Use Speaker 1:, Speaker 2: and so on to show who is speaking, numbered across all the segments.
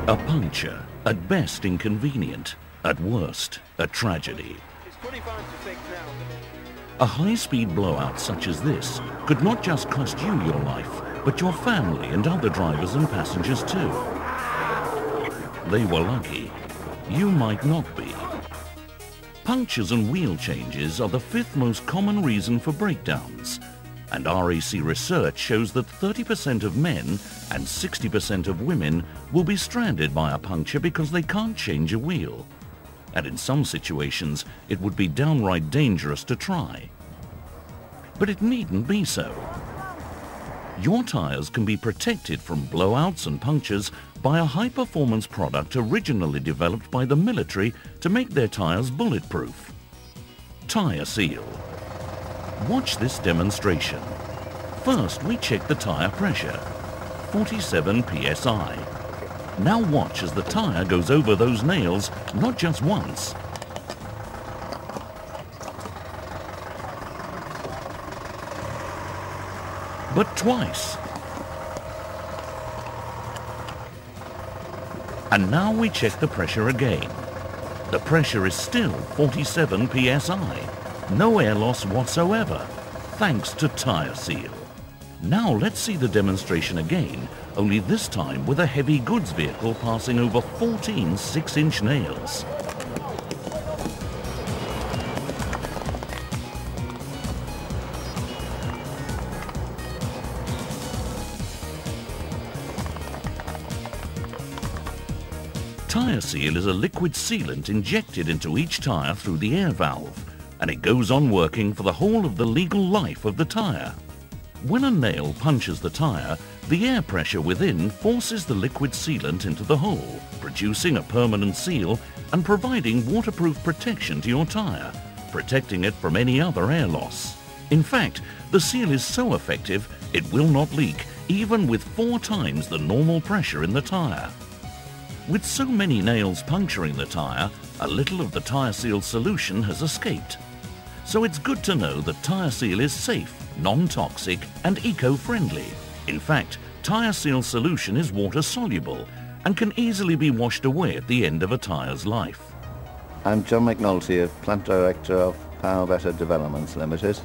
Speaker 1: A puncture, at best inconvenient, at worst a tragedy. A high-speed blowout such as this could not just cost you your life, but your family and other drivers and passengers too. They were lucky. You might not be. Punctures and wheel changes are the fifth most common reason for breakdowns, and RAC research shows that 30% of men and 60% of women will be stranded by a puncture because they can't change a wheel. And in some situations, it would be downright dangerous to try. But it needn't be so. Your tyres can be protected from blowouts and punctures by a high-performance product originally developed by the military to make their tyres bulletproof. Tyreseal. Watch this demonstration. First, we check the tyre pressure, 47 psi. Now watch as the tyre goes over those nails, not just once, but twice. And now we check the pressure again. The pressure is still 47 psi. No air loss whatsoever, thanks to Tyreseal. Now let's see the demonstration again, only this time with a heavy goods vehicle passing over 14 6-inch nails. Tyreseal is a liquid sealant injected into each tyre through the air valve, and it goes on working for the whole of the legal life of the tyre. When a nail punctures the tyre, the air pressure within forces the liquid sealant into the hole, producing a permanent seal and providing waterproof protection to your tyre, protecting it from any other air loss. In fact, the seal is so effective it will not leak, even with 4 times the normal pressure in the tyre. With so many nails puncturing the tyre, a little of the Tyreseal solution has escaped. So it's good to know that Tyreseal is safe, non-toxic and eco-friendly. In fact, Tyreseal solution is water-soluble and can easily be washed away at the end of a tyre's life.
Speaker 2: I'm John McNulty, Plant Director of Power Better Developments Limited.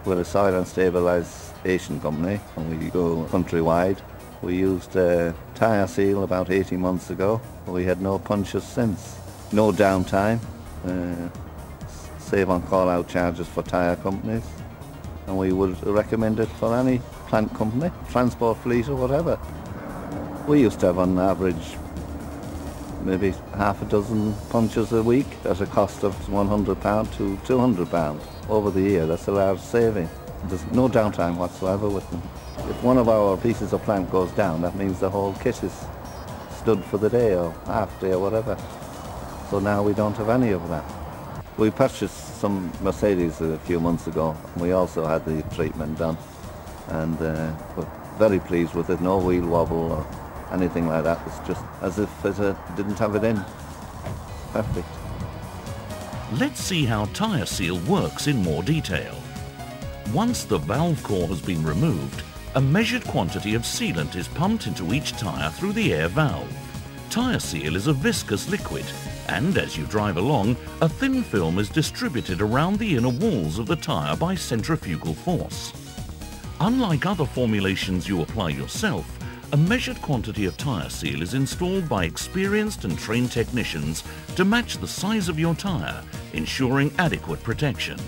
Speaker 2: We're a soil and stabilisation company and we go countrywide. We used Tyreseal about 18 months ago. We had no punctures since. No downtime, save on call-out charges for tyre companies, and we would recommend it for any plant company, transport fleet or whatever. We used to have on average maybe half a dozen punctures a week at a cost of £100 to £200 over the year. That's a large saving. There's no downtime whatsoever with them. If one of our pieces of plant goes down, that means the whole kit is stood for the day or half day or whatever. So now we don't have any of that. We purchased some Mercedes a few months ago, and we also had the treatment done, and we're very pleased with it. No wheel wobble or anything like that. It's just as if it didn't have it in. Perfect.
Speaker 1: Let's see how Tyreseal works in more detail. Once the valve core has been removed, a measured quantity of sealant is pumped into each tyre through the air valve. Tyreseal is a viscous liquid, and as you drive along, a thin film is distributed around the inner walls of the tyre by centrifugal force. Unlike other formulations you apply yourself, a measured quantity of Tyreseal is installed by experienced and trained technicians to match the size of your tyre, ensuring adequate protection.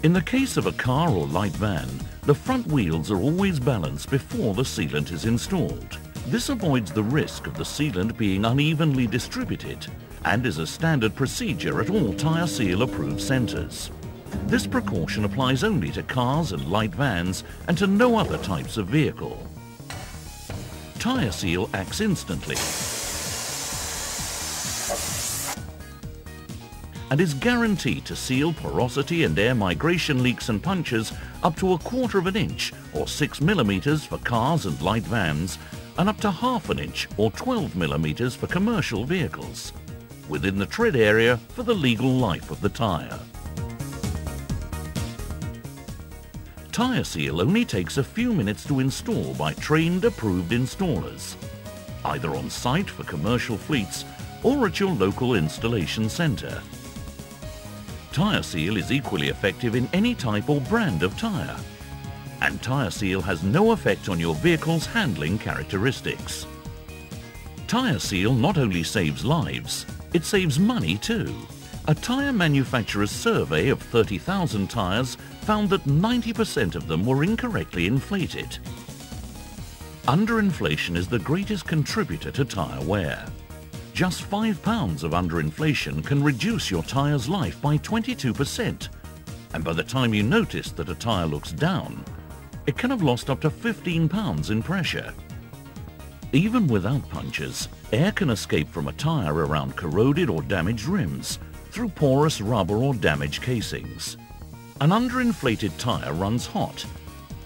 Speaker 1: In the case of a car or light van, the front wheels are always balanced before the sealant is installed. This avoids the risk of the sealant being unevenly distributed and is a standard procedure at all Tyreseal approved centres. This precaution applies only to cars and light vans and to no other types of vehicle. Tyreseal acts instantly and is guaranteed to seal porosity and air migration leaks and punctures up to 1/4 inch or 6 millimeters for cars and light vans, and up to 1/2 inch or 12 millimeters for commercial vehicles, within the tread area for the legal life of the tyre. Tyreseal only takes a few minutes to install by trained approved installers. either on site for commercial fleets or at your local installation centre. Tyreseal is equally effective in any type or brand of tyre, and Tyreseal has no effect on your vehicle's handling characteristics. Tyreseal not only saves lives, it saves money too. A tyre manufacturer's survey of 30,000 tyres found that 90% of them were incorrectly inflated. Underinflation is the greatest contributor to tyre wear. Just £5 of underinflation can reduce your tyre's life by 22%, and by the time you notice that a tyre looks down, it can have lost up to £15 in pressure. Even without punctures, air can escape from a tyre around corroded or damaged rims through porous rubber or damaged casings. An underinflated tyre runs hot,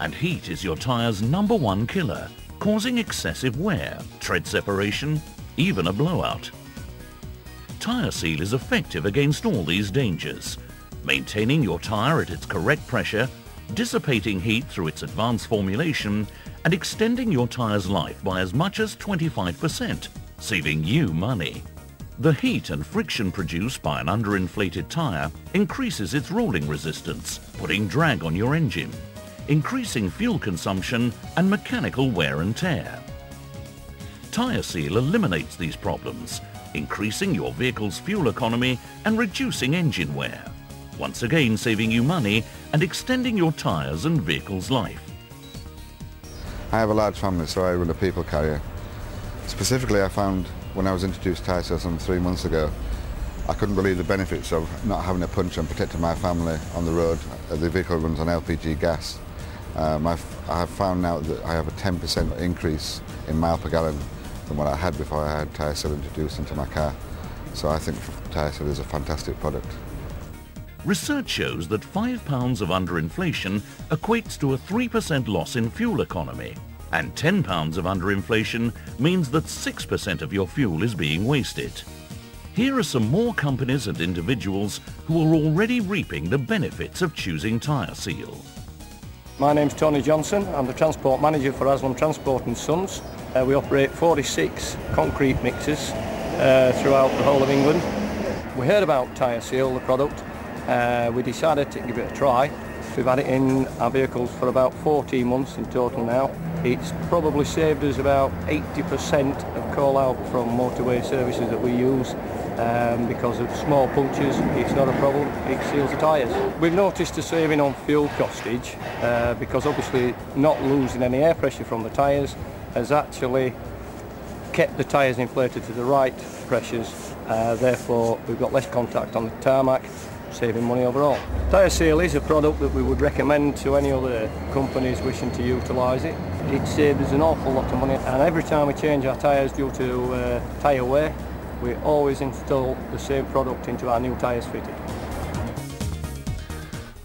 Speaker 1: and heat is your tyre's #1 killer, causing excessive wear, tread separation, even a blowout. Tyreseal is effective against all these dangers, maintaining your tyre at its correct pressure, dissipating heat through its advanced formulation, and extending your tyre's life by as much as 25%, saving you money. The heat and friction produced by an underinflated tyre increases its rolling resistance, putting drag on your engine, increasing fuel consumption and mechanical wear and tear. Tyreseal eliminates these problems, increasing your vehicle's fuel economy and reducing engine wear, once again saving you money and extending your tyres and vehicle's life.
Speaker 3: I have a large family, so I run a people carrier. Specifically, I found when I was introduced to Tyreseal some 3 months ago, I couldn't believe the benefits of not having a punch and protecting my family on the road. The vehicle runs on LPG gas. I have found now that I have a 10% increase in mile per gallon than what I had before I had Tyreseal introduced into my car. So I think Tyreseal is a fantastic product.
Speaker 1: Research shows that £5 of underinflation equates to a 3% loss in fuel economy, and £10 of underinflation means that 6% of your fuel is being wasted. Here are some more companies and individuals who are already reaping the benefits of choosing Tyreseal.
Speaker 4: My name's Tony Johnson. I'm the Transport Manager for Aslam Transport & Sons. We operate 46 concrete mixers throughout the whole of England. We heard about Tyreseal, the product. We decided to give it a try. We've had it in our vehicles for about 14 months in total now. It's probably saved us about 80% of call out from motorway services that we use. Because of small punctures, it's not a problem, it seals the tyres. We've noticed a saving on fuel costage because obviously not losing any air pressure from the tyres has actually kept the tyres inflated to the right pressures, therefore we've got less contact on the tarmac, saving money overall. Tyreseal is a product that we would recommend to any other companies wishing to utilise it. It saves us an awful lot of money, and every time we change our tyres due to tyre wear, we always install the same product into our new tyres fitted.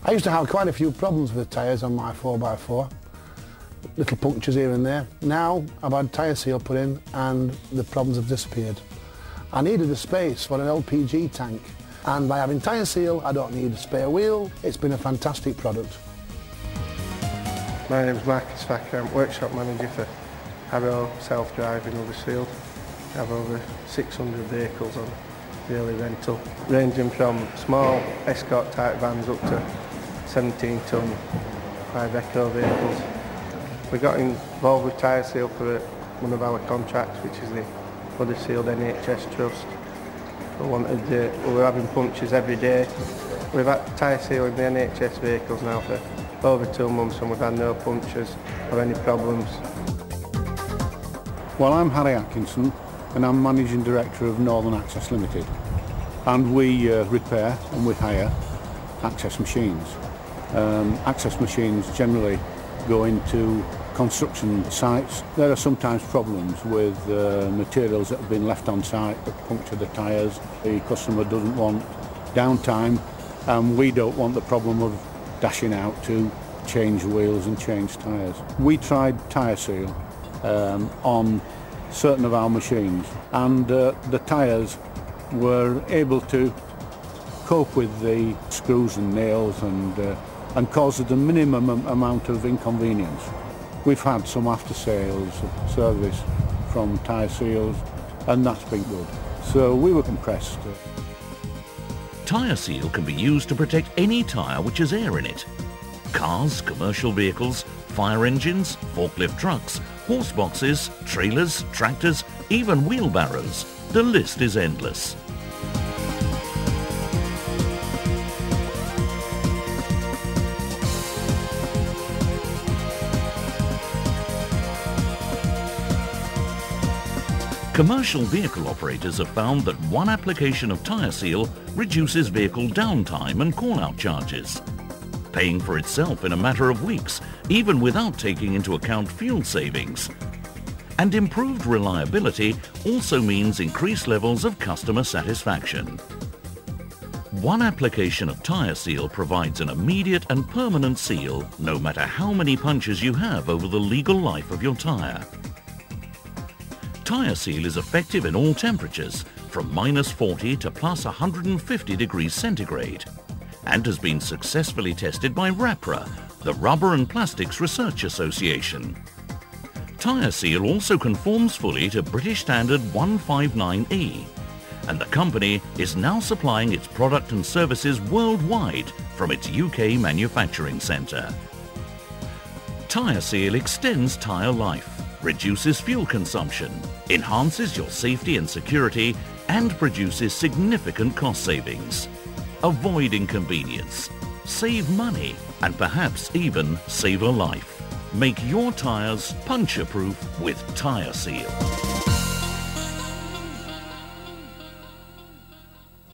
Speaker 5: I used to have quite a few problems with tyres on my 4x4, little punctures here and there. Now I've had Tyreseal put in and the problems have disappeared. I needed a space for an LPG tank, and by having Tyreseal I don't need a spare wheel. It's been a fantastic product.
Speaker 6: My name's Marcus Facker. I'm workshop manager for Harrow Self-Drive in Huddersfield. I have over 600 vehicles on daily rental, ranging from small escort type vans up to 17-ton 5 vehicles. We got involved with Tyreseal for one of our contracts, which is the Huddersfield NHS Trust. We were having punctures every day. We've had Tyreseal in the NHS vehicles now for over 2 months and we've had no punctures or any problems.
Speaker 7: Well, I'm Harry Atkinson and I'm Managing Director of Northern Access Limited, and we repair and we hire access machines. Access machines generally go into construction sites. There are sometimes problems with materials that have been left on site that puncture the tyres. The customer doesn't want downtime and we don't want the problem of dashing out to change wheels and change tyres. We tried Tyreseal on certain of our machines, and the tyres were able to cope with the screws and nails and cause the minimum amount of inconvenience. We've had some after-sales service from Tyreseals, and that's been good. So we were impressed.
Speaker 1: Tyreseal can be used to protect any tyre which has air in it. Cars, commercial vehicles, fire engines, forklift trucks, horse boxes, trailers, tractors, even wheelbarrows. The list is endless. Commercial vehicle operators have found that one application of Tyreseal reduces vehicle downtime and call-out charges, paying for itself in a matter of weeks, even without taking into account fuel savings. And improved reliability also means increased levels of customer satisfaction. One application of Tyreseal provides an immediate and permanent seal, no matter how many punches you have over the legal life of your tyre. Tyreseal is effective in all temperatures, from -40 to +150 degrees centigrade, and has been successfully tested by RAPRA, the Rubber and Plastics Research Association. Tyreseal also conforms fully to British Standard 159E, and the company is now supplying its product and services worldwide from its UK manufacturing centre. Tyreseal extends tyre life, reduces fuel consumption, enhances your safety and security, and produces significant cost savings. Avoid inconvenience, save money, and perhaps even save a life. Make your tyres puncture-proof with Tyreseal.